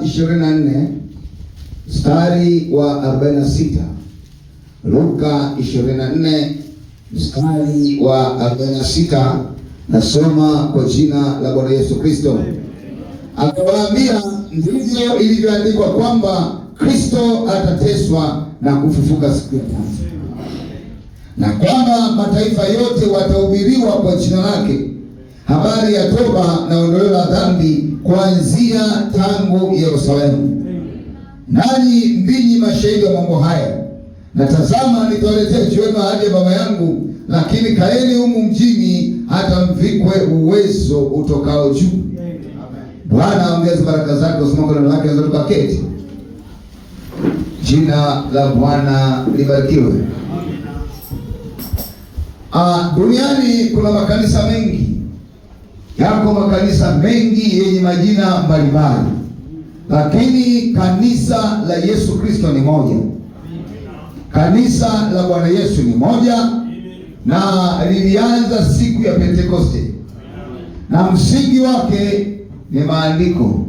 24 mstari wa 46. Luka 24 mstari wa 46. Nasoma kwa jina la Bwana Yesu Kristo. Akawaambia, ndivyo ilivyoandikwa kwamba Kristo atateswa na kufufuka siku ya tatu, na kwamba mataifa yote watahubiriwa kwa jina lake habari ya toba na ondoleo la dhambi, kuanzia tangu Yerusalemu. Nanyi ndinyi mashahidi wa mambo haya. Na tazama, nitawaletea juu yenu ahadi ya Baba yangu, lakini kaeni humu mjini hata mvikwe uwezo utokao juu. Bwana aongeze baraka zake usimamo neno lake na tukaketi. Jina la Bwana libarikiwe. Duniani kuna makanisa mengi. Yako makanisa mengi yenye majina mbalimbali, lakini kanisa la Yesu Kristo ni moja. Kanisa la Bwana Yesu ni moja, na lilianza siku ya Pentekoste, na msingi wake ni maandiko.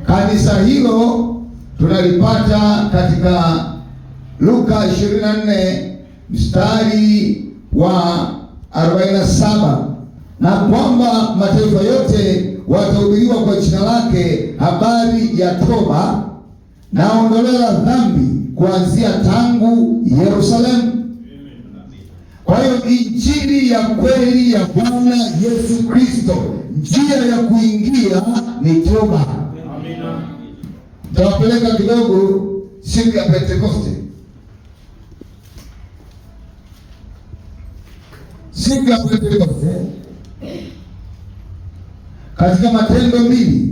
Kanisa hilo tunalipata katika Luka 24 mstari wa 47, na kwamba mataifa yote watahubiriwa kwa jina lake habari ya toba na ondoleo la dhambi, kuanzia tangu Yerusalemu. Kwa hiyo injili ya kweli ya Bwana Yesu Kristo, njia ya kuingia ni toba. Amina. Tawapeleka kidogo siku ya Pentekoste. Siku ya Pentekoste katika Matendo 2.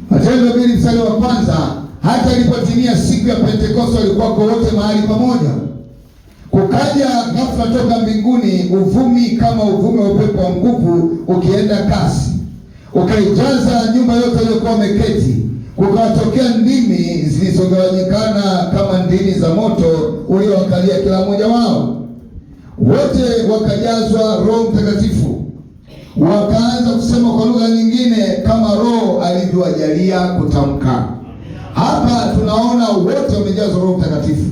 Matendo 2 mstari wa kwanza, hata ilipotimia siku ya Pentekoste walikuwa wote mahali pamoja. Kukaja ghafla toka mbinguni uvumi kama uvumi wa upepo wa nguvu ukienda kasi, ukaijaza nyumba yote iliyokuwa wameketi. Kukawatokea ndimi zilizogawanyikana kama ndimi za moto uliowakalia kila mmoja wao. Wote wakajazwa Roho Mtakatifu, wakaanza kusema kwa lugha nyingine kama Roho alivyowajalia kutamka. Hapa tunaona wote wamejazwa Roho Mtakatifu,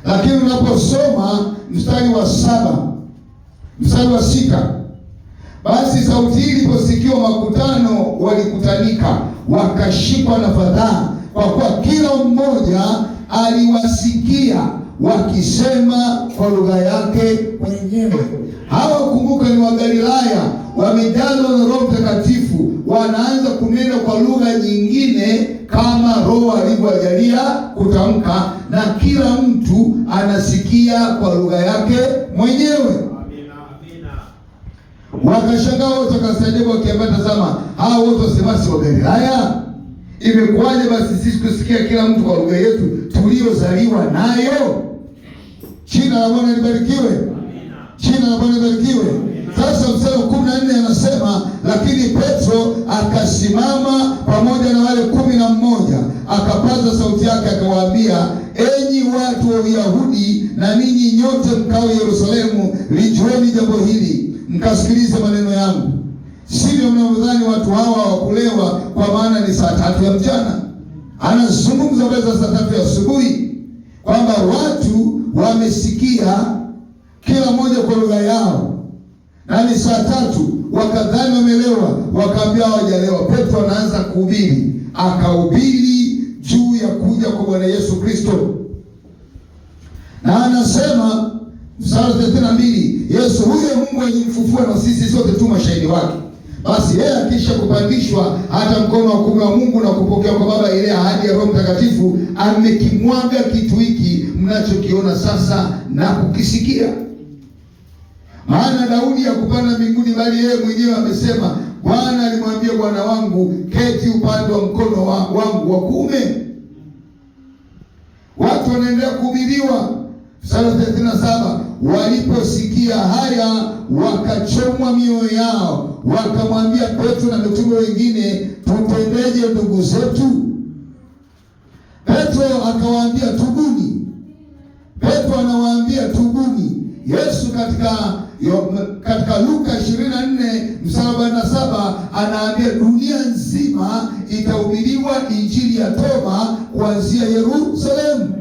lakini unaposoma mstari wa 7, mstari wa 6, basi sauti hii iliposikiwa, makutano walikutanika, wakashikwa na fadhaa, kwa kuwa kila mmoja aliwasikia wakisema kwa lugha yake mwenyewe. Hawa, kumbuka, ni Wagalilaya, wamejazwa na Roho Mtakatifu, wanaanza kunena kwa lugha nyingine kama Roho alivyowajalia kutamka, na kila mtu anasikia kwa lugha yake mwenyewe. Wakashangaa wote, wakastaajabu, wakiambia, tazama, hao wote wasemasi wa Galilaya? Imekuwaje basi sisi kusikia kila mtu kwa lugha yetu tuliozaliwa nayo? Jina la Bwana libarikiwe. Jina la Bwana libarikiwe. Sasa mstari wa 14 anasema, lakini Petro akasimama pamoja na wale 11, akapaza sauti yake akawaambia, enyi watu wa Uyahudi na ninyi nyote mkao Yerusalemu, lijueni jambo hili, mkasikilize maneno yangu. Sivyo mnavyodhani watu hawa hawakulewa, kwa maana ni saa 3 ya mchana. Anazungumza mbele za saa 3 ya asubuhi, kwamba watu wamesikia kila mmoja kwa lugha yao, na ni saa 3, wakadhani wamelewa, wakaambia hawajalewa. Petro anaanza kuhubiri, akahubiri juu ya kuja kwa Bwana Yesu Kristo, na anasema mstari 32, Yesu huyo Mungu alimfufua, na sisi sote tu mashahidi wake. Basi yeye akisha kupandishwa hata mkono wa kuume wa Mungu na kupokea kwa Baba ile ahadi ya Roho Mtakatifu, amekimwaga kitu hiki mnachokiona sasa na kukisikia. Maana Daudi hakupanda mbinguni, bali yeye mwenyewe amesema, Bwana alimwambia Bwana wangu, keti upande wa mkono wangu wa kuume. Watu wanaendelea kuhubiriwa. Mstari 37, waliposikia haya wakachomwa mioyo yao, wakamwambia Petro na mitume wengine, tutendeje ndugu zetu? Petro akawaambia, tubuni. Petro anawaambia tubuni. Yesu katika Luka 24 mstari wa 47 anaambia dunia nzima itahubiriwa injili ya toba kuanzia Yerusalemu.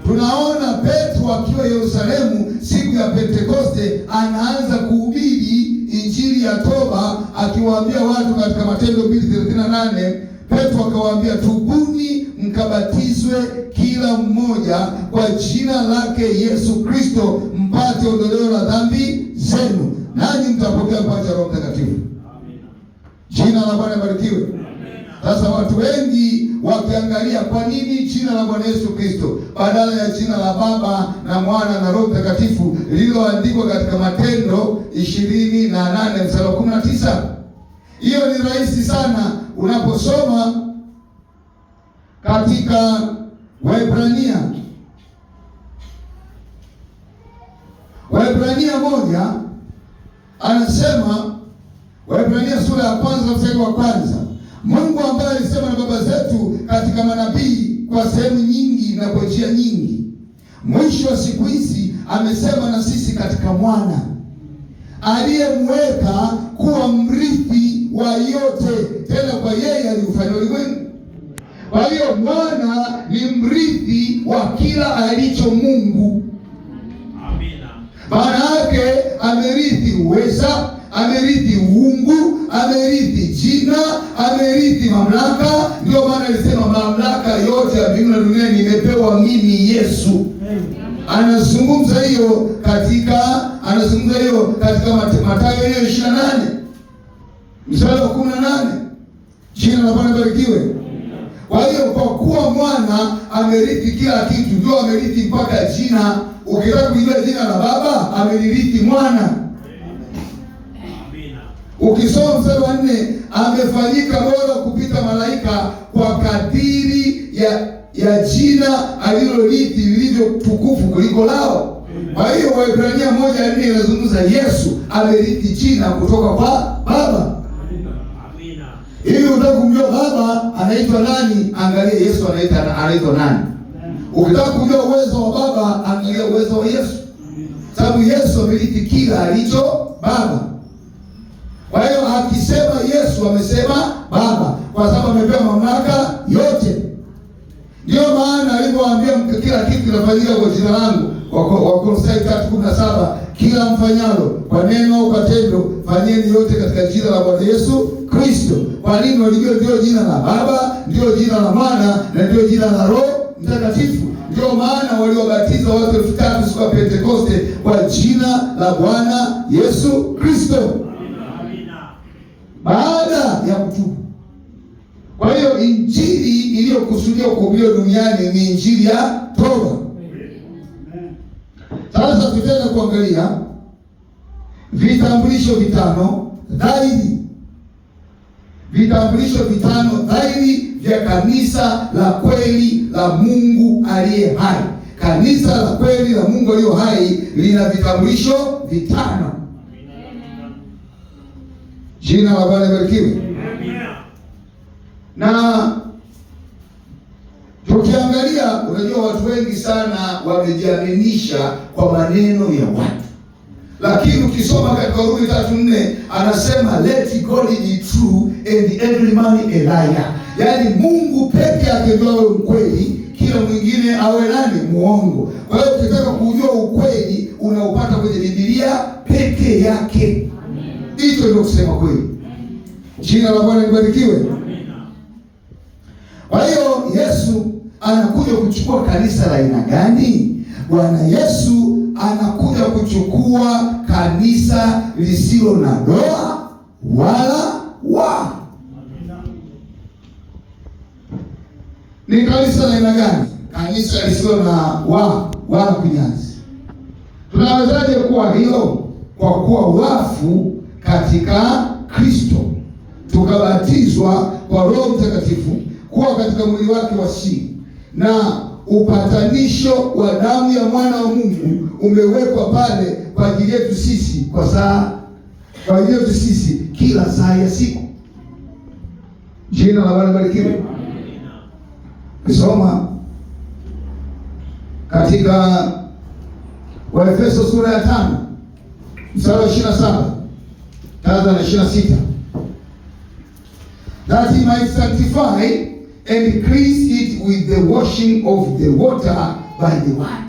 Tunaona Petro akiwa Yerusalemu siku ya Pentekoste anaanza kuhubiri injili ya toba, akiwaambia watu katika Matendo 2:38, Petro akawaambia, tubuni mkabatizwe kila mmoja kwa jina lake Yesu Kristo mpate ondoleo la dhambi zenu, nanyi mtapokea mpacha Roho Mtakatifu. Jina la Bwana libarikiwe. Sasa watu wengi wakiangalia kwa nini jina la Bwana Yesu Kristo badala ya jina la Baba na Mwana na Roho Mtakatifu lililoandikwa katika Matendo 28:19. Hiyo ni rahisi sana unaposoma katika Waebrania 1 anasema, Waebrania sura ya 1 mstari wa 1, Mungu ambaye alisema na baba zetu katika manabii kwa sehemu nyingi na kwa njia nyingi, mwisho wa siku hizi amesema na sisi katika Mwana aliyemweka kuwa mrithi wa yote, tena kwa yeye aliufanya ulimwengu. Kwa hiyo Mwana ni mrithi wa kila alicho Mungu. Amina. Maana yake amerithi uweza, amerithi uungu, amerithi jina, amerithi mamlaka. Ndio maana alisema mamlaka yote ya mbingu na dunia nimepewa mimi Yesu. Anazungumza hiyo katika Mathayo 28 mstari wa 18. Jina la Bwana libarikiwe. Kwa hiyo kwa kuwa Mwana amerithi kila kitu, ndio amerithi mpaka jina. Ukitaka kujua jina la Baba, amerithi Mwana. Ukisoma mstari wa 4, amefanyika bora kupita malaika kwa kadiri ya jina alilolithi lilivyo tukufu kuliko lao. Kwa hiyo Waebrania 1:4 inazungumza Yesu amerithi jina kutoka kwa Baba. Amina. Hivi unataka kumjua Baba anaitwa nani? Angalia Yesu anaitwa nani. Ukitaka kujua uwezo wa Baba, angalia uwezo wa Yesu. Sababu Yesu amerithi kila alicho Baba. Kwa hiyo akisema Yesu amesema Baba, kwa sababu amepewa mamlaka yote. Ndio maana alipoambia kila kitu kinafanyika kwa jina langu, Wakolosai 3:17, kila mfanyalo kwa neno au kwa tendo fanyeni yote katika jina la Bwana Yesu Kristo. Kwa nini? Walijua ndio jina la Baba, ndio jina la Mwana na ndio jina la Roho Mtakatifu. Ndio maana waliobatiza watu 3000 siku ya Pentekoste kwa jina la Bwana Yesu Kristo baada ya kutubu. Kwa hiyo injili iliyokusudiwa kuhubiriwa duniani ni injili ya toba. Sasa tutaenda kuangalia vitambulisho vitano dhahiri vya kanisa la kweli la Mungu aliye hai. Kanisa la kweli la Mungu aliye hai lina vitambulisho vitano. Jina la Bwana libarikiwe. Na tukiangalia, unajua watu wengi sana wamejiaminisha kwa maneno ya watu, lakini ukisoma katika Warumi 3:4 anasema let God be true and every man a liar. Yaani Mungu peke yake ndio awe mkweli, kila mwingine awe nani? Muongo. Kwa hiyo ukitaka kujua ukweli unaupata kwenye Biblia peke yake. Hicho ndio kusema kweli. Jina la Bwana libarikiwe. Kwa hiyo Yesu anakuja kuchukua kanisa la aina gani? Bwana Yesu anakuja kuchukua kanisa lisilo na doa wala wa. Ni kanisa la aina gani? Kanisa lisilo na wa wala kunyanzi. Tunawezaje kuwa hilo? Kwa kuwa wafu katika Kristo, tukabatizwa kwa Roho Mtakatifu kuwa katika mwili wake wa siri, na upatanisho wa damu ya mwana wa Mungu umewekwa pale kwa ajili yetu sisi kwa ajili yetu sisi kila saa ya siku. Jina la Bwana libarikiwe. Kisoma katika Waefeso sura ya 5 mstari wa 27 na 26. that he might sanctify and cleanse it with the washing of the water by the word.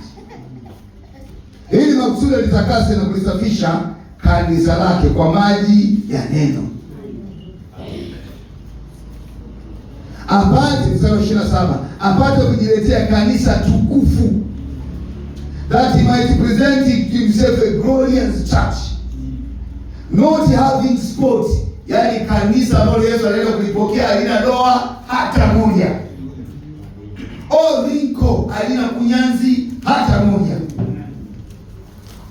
Ili makusudi litakase na kulisafisha kanisa lake kwa maji ya neno, apate, mstari 27, apate kujiletea kanisa tukufu, that he might present it to himself a glorious church, not having spot, yani kanisa ambalo Yesu anaenda kulipokea halina doa hata moja, or wrinkle, halina kunyanzi hata moja,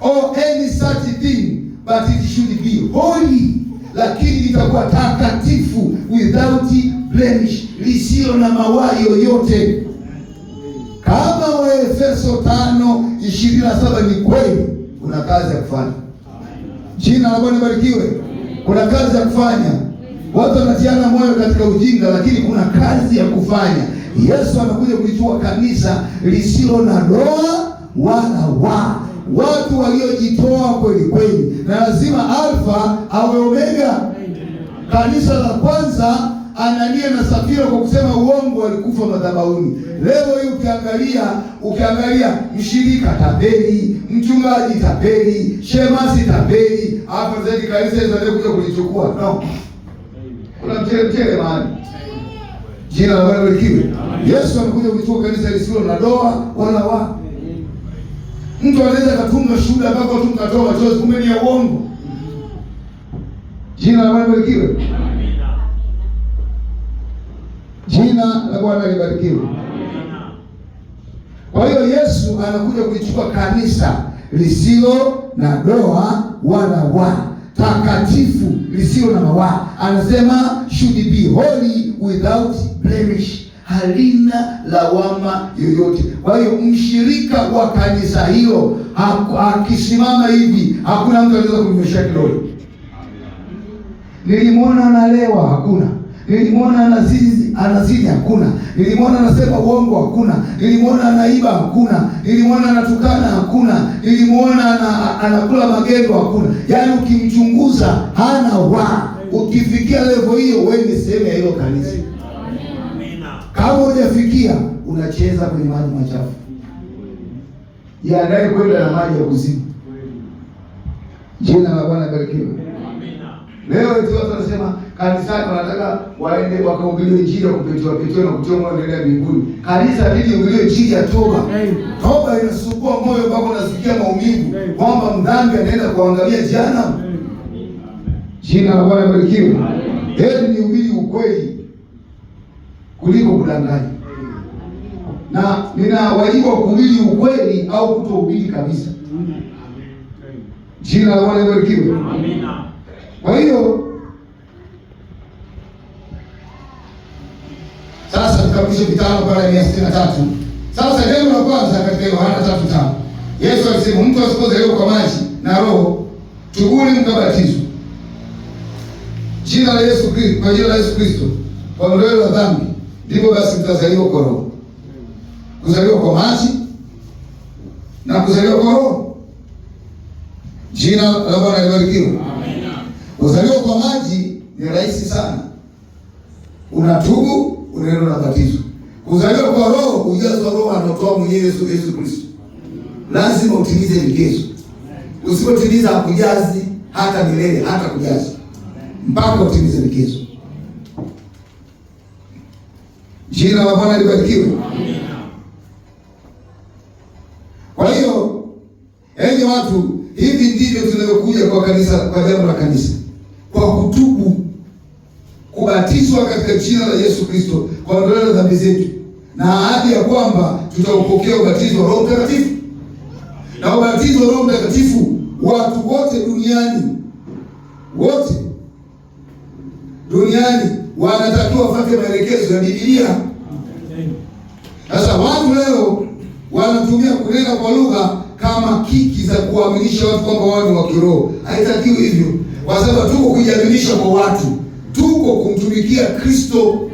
or any such thing, but it should be holy, lakini litakuwa takatifu, without blemish, lisilo na mawaa yoyote. Kama Waefeso 5:27 ni kweli, kuna kazi ya kufanya. Jina la Bwana libarikiwe. Kuna kazi ya kufanya. Watu wanatiana moyo katika ujinga, lakini kuna kazi ya kufanya. Yesu anakuja kulichukua kanisa lisilo na doa wala waa, watu waliojitoa kweli kweli, na lazima Alfa awe Omega. Kanisa la kwanza, Anania na Safira kwa kusema uongo walikufa madhabahuni. Leo hii ukiangalia mshirika tapeli, mchungaji tapeli, shemasi tapeli, hapo zaidi kanisa hizo ndio kuja kulichukua. No. Kuna mchele mahali. Jina la Bwana libarikiwe. Yesu anakuja kulichukua kanisa lisilo na doa wala waa. Mtu anaweza katunga shuhuda mpaka watu mkatoa machozi, kumbe ni ya uongo. Jina la Bwana libarikiwe. Jina la Bwana libarikiwe. Kwa hiyo Yesu anakuja kulichukua kanisa lisilo na doa wala waa, takatifu, lisilo na mawaa. Anasema should be holy without blemish, halina lawama yoyote. Kwa hiyo mshirika wa kanisa hilo akisimama hivi, hakuna mtu anaweza kumnyoshia kidole. Nilimwona analewa, hakuna. Nilimwona anazini, hakuna. Nilimwona anasema uongo, hakuna. Nilimwona anaiba, hakuna. Nilimwona anatukana, hakuna. Nilimwona anakula magendo, hakuna. Yaani ukimchunguza hana waa. Ukifikia level hiyo, wewe ni sehemu ya hilo kanisa. Kama hujafikia, unacheza kwenye maji machafu. Jiandae kwenda na maji ya kuzimu. Jina la Bwana libarikiwe. Leo watu wanasema kanisani wanataka waende wakahubiri injili ya kupetiwa na kuchomwa ndani ya mbinguni. Kanisa lili hubiri injili ya toba. Toba inasukua moyo mpaka unasikia maumivu kwamba mdhambi anaenda kuangalia jehanamu. Jina la Bwana libarikiwe. Heri ni hubiri ukweli kuliko kudanganya. Na nina wajibu wa kuhubiri ukweli au kutohubiri kabisa. Jina la Bwana libarikiwe. Amina. Kwa hiyo sasa tukamilishe vitano pale 163. Sasa neno la kwanza katika Yohana 3:5. Yesu alisema mtu asipozaliwa kwa maji na Roho, tubuni mkabatizwe. Jina la Yesu Kristo, kwa jina la Yesu Kristo, kwa ondoleo la dhambi, ndipo basi mtazaliwa kwa Roho. Kuzaliwa kwa maji na kuzaliwa kwa Roho. Jina la Bwana libarikiwe. Amina. Kuzaliwa kwa maji ni rahisi sana. Unatubu, unaenda unabatizwa. Kuzaliwa kwa Roho, ujazwa Roho anatoa mwenyewe Yesu Kristo. Lazima utimize vigezo. Usipotimiza hakujazi hata milele, hata kujaza. Mpaka utimize vigezo. Jina la Bwana libarikiwe. Amina. Kwa hiyo, enyi watu, hivi ndivyo tunavyokuja kwa kanisa, kwa jambo la kanisa. Kwa kutubu, kubatizwa katika jina la Yesu Kristo kwa ondoleo la dhambi zetu, na ahadi ya kwamba tutaupokea ubatizo wa Roho Mtakatifu. Na ubatizo wa Roho Mtakatifu, watu wote duniani wanatakiwa wafuate maelekezo ya Biblia. Sasa watu leo wanatumia kunena kwa lugha kama kiki za kuaminisha watu kwamba wao ni wa kiroho. Haitakiwi hivyo, kwa sababu tuko kujiaminisha kwa watu, tuko kumtumikia Kristo.